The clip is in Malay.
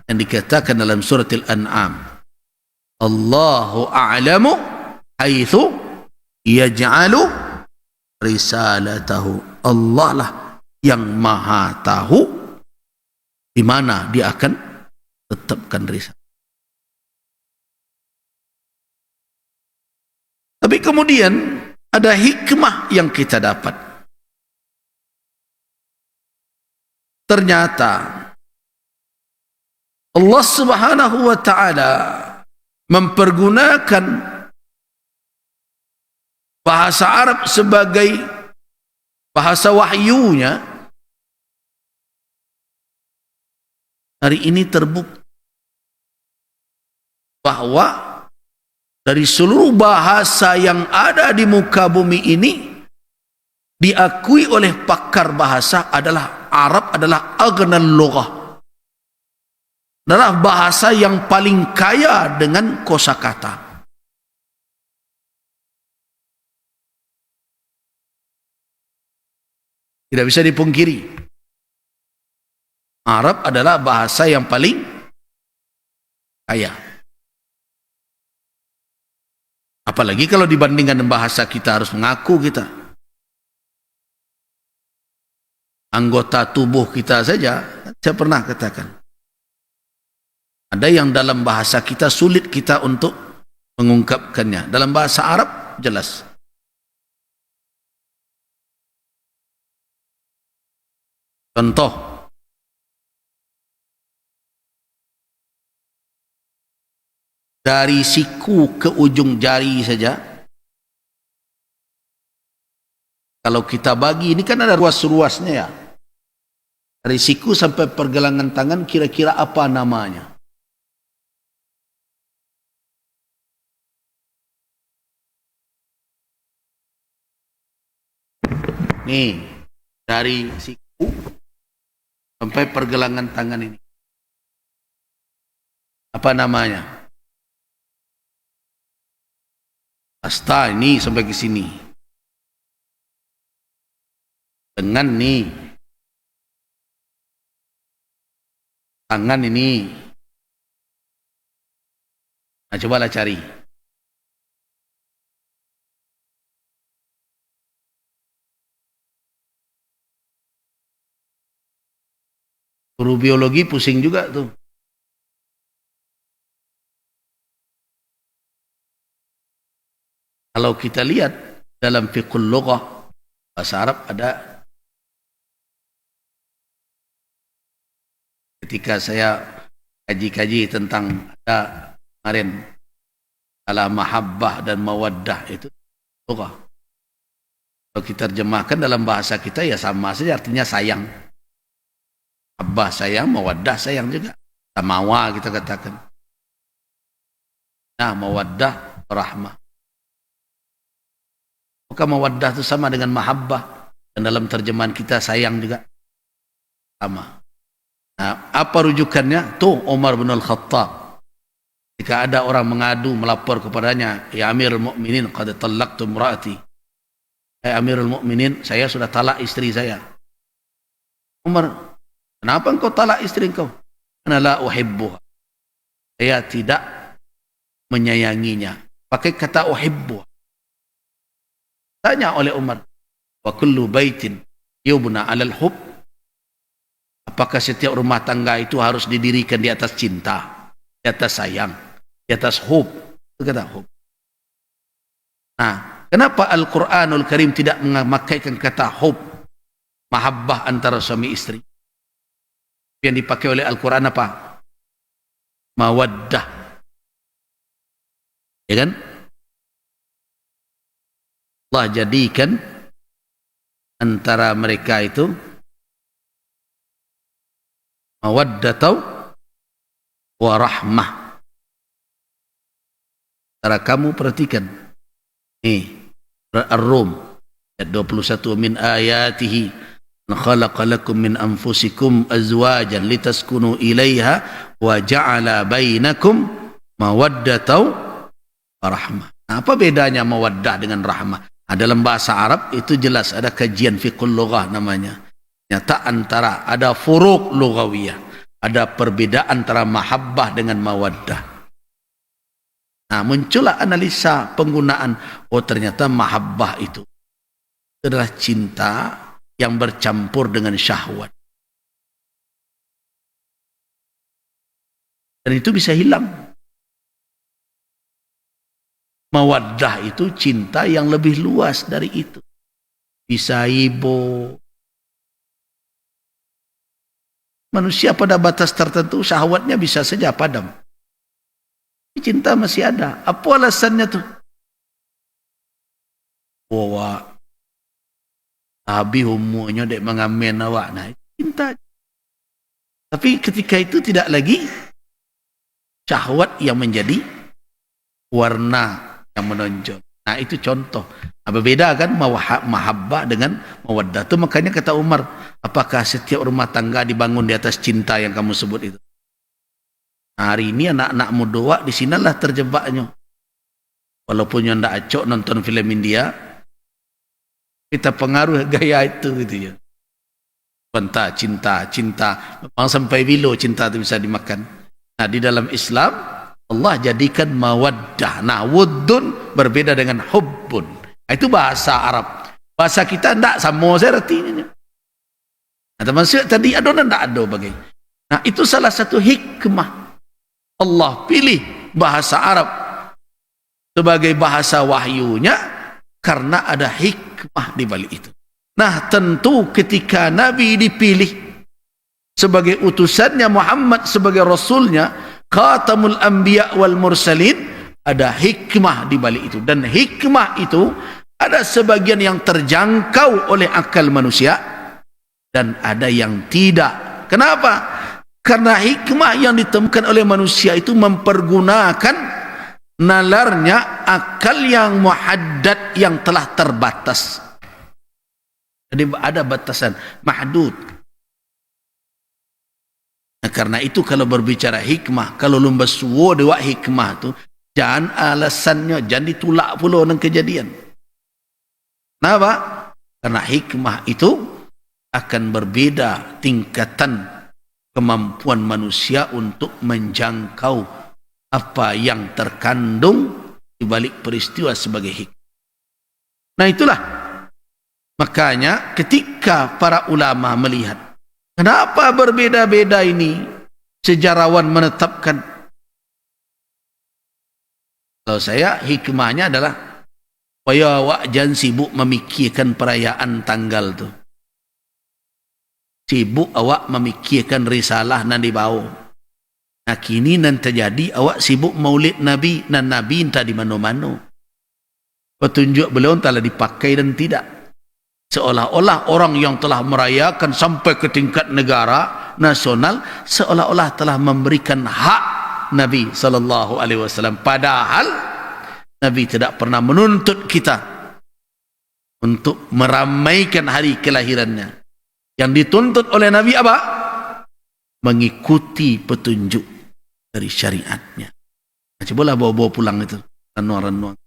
yang dikatakan dalam surat Al-An'am, Allahu a'lamu haitsu yaj'alu risalatahu. Allah lah yang maha tahu di mana dia akan tetapkan risalah. Tapi kemudian ada hikmah yang kita dapat. Ternyata Allah Subhanahu wa ta'ala mempergunakan bahasa Arab sebagai bahasa wahyunya. Hari ini terbukti bahwa dari seluruh bahasa yang ada di muka bumi ini, diakui oleh pakar bahasa adalah Arab adalah aghnal lughah, adalah bahasa yang paling kaya dengan kosakata. Tidak bisa dipungkiri, Arab adalah bahasa yang paling kaya. Apalagi kalau dibandingkan dengan bahasa kita, harus mengaku kita. Anggota tubuh kita saja, saya pernah katakan, ada yang dalam bahasa kita sulit kita untuk mengungkapkannya. Dalam bahasa Arab jelas. Contoh, dari siku ke ujung jari saja, kalau kita bagi, ini kan ada ruas-ruasnya ya, dari siku sampai pergelangan tangan, kira-kira apa namanya? Nih, dari siku sampai pergelangan tangan ini, apa namanya? Asta ini sampai ke sini, dengan nih, tangan ini. Nah, cobalah cari. Guru biologi pusing juga tuh. Kalau kita lihat dalam fiqhul lughah bahasa Arab ada, ketika saya kaji-kaji tentang ada kemarin ala mahabbah dan mawaddah, itu lughah. Kalau kita terjemahkan dalam bahasa kita ya sama saja, artinya sayang. Mahabbah sayang, mawaddah sayang juga. Samawa kita katakan. Nah, mawaddah rahmah. Maka mawaddah itu sama dengan mahabbah, dan dalam terjemahan kita sayang juga sama. Nah, apa rujukannya? Tuh Umar bin Al-Khattab, jika ada orang mengadu, melapor kepadanya, ya Amirul Mukminin, qad talaqtu imraati. Amirul Mukminin, saya sudah talak istri saya. Umar, kenapa engkau talak istri engkau? Ana la uhibbuha, saya tidak menyayanginya. Pakai kata uhibbuha. Tanya oleh Umar, wa kullu baitin yubna 'alal hub, apakah setiap rumah tangga itu harus didirikan di atas cinta, di atas sayang, di atas hub? Itu kata hub. Nah, kenapa Al-Quranul Karim tidak memakaikan kata hub, mahabbah antara suami istri? Yang dipakai oleh Al-Quran apa? Mawaddah. Ya kan? Allah jadikan antara mereka itu mawaddatau wa rahmah. Cara kamu perhatikan nih, Ar-Rum ayat 21, min ayatihi khalaqa lakum min anfusikum azwajan litaskunu ilaiha wa ja'ala bainakum mawaddatau wa rahmah. Apa bedanya mawaddah dengan rahmah? Nah, dalam bahasa Arab itu jelas ada kajian fiqhul lughah namanya. Nyata antara ada furuq lughawiyah, ada perbedaan antara mahabbah dengan mawaddah. Nah, muncullah analisa penggunaan, oh ternyata mahabbah itu adalah cinta yang bercampur dengan syahwat. Dan itu bisa hilang. Mawaddah itu cinta yang lebih luas dari itu. Bisa ibo. Manusia pada batas tertentu syahwatnya bisa saja padam. Cinta masih ada. Apa alasannya tuh? Bahwa habis umurnya dek mengamen awak. Nah, cinta. Tapi ketika itu tidak lagi syahwat yang menjadi warna yang menonjol. Nah, itu contoh. Nah, berbeda kan mahabbah dengan mawaddah. Itu makanya kata Umar, apakah setiap rumah tangga dibangun di atas cinta yang kamu sebut itu? Hari ini anak-anak muda di sinalah terjebaknya. Walaupun yang tidak acok nonton film India, kita pengaruh gaya itu gitu ya. Cinta. Memang sampai bilo cinta itu bisa dimakan. Nah, di dalam Islam Allah jadikan mawaddah. Nah, wuddun berbeda dengan hubbun. Nah, itu bahasa Arab. Bahasa kita tidak sama saya artinya. Nah, termasuk tadi adonan tidak ada bagai. Nah, itu salah satu hikmah. Allah pilih bahasa Arab sebagai bahasa wahyunya karena ada hikmah di balik itu. Nah, tentu ketika Nabi dipilih sebagai utusannya Muhammad, sebagai rasulnya, khatamul anbiya wal mursalin, ada hikmah di balik itu. Dan hikmah itu ada sebagian yang terjangkau oleh akal manusia dan ada yang tidak. Kenapa? Karena hikmah yang ditemukan oleh manusia itu mempergunakan nalarnya akal yang muhaddad, yang telah terbatas. Jadi ada batasan mahdud. Nah, karena itu kalau berbicara hikmah, kalau lumba suwo dewa hikmah tu, jangan alasannya, jangan ditulak pula dengan kejadian. Kenapa? Karena hikmah itu akan berbeda tingkatan kemampuan manusia untuk menjangkau apa yang terkandung di balik peristiwa sebagai hikmah. Nah, itulah makanya ketika para ulama melihat kenapa berbeda-beda ini, sejarawan menetapkan, kalau saya hikmahnya adalah supaya awak jangan sibuk memikirkan perayaan tanggal tu. Sibuk awak memikirkan risalah nan dibawa. Nah, kini nan terjadi awak sibuk maulid Nabi, dan Nabi entah di mana-mana. Petunjuk beliau entahlah dipakai dan tidak. Seolah-olah orang yang telah merayakan sampai ke tingkat negara nasional seolah-olah telah memberikan hak Nabi SAW. Padahal Nabi tidak pernah menuntut kita untuk meramaikan hari kelahirannya. Yang dituntut oleh Nabi apa? Mengikuti petunjuk dari syariatnya. Cobalah bawa-bawa pulang itu renung-renung.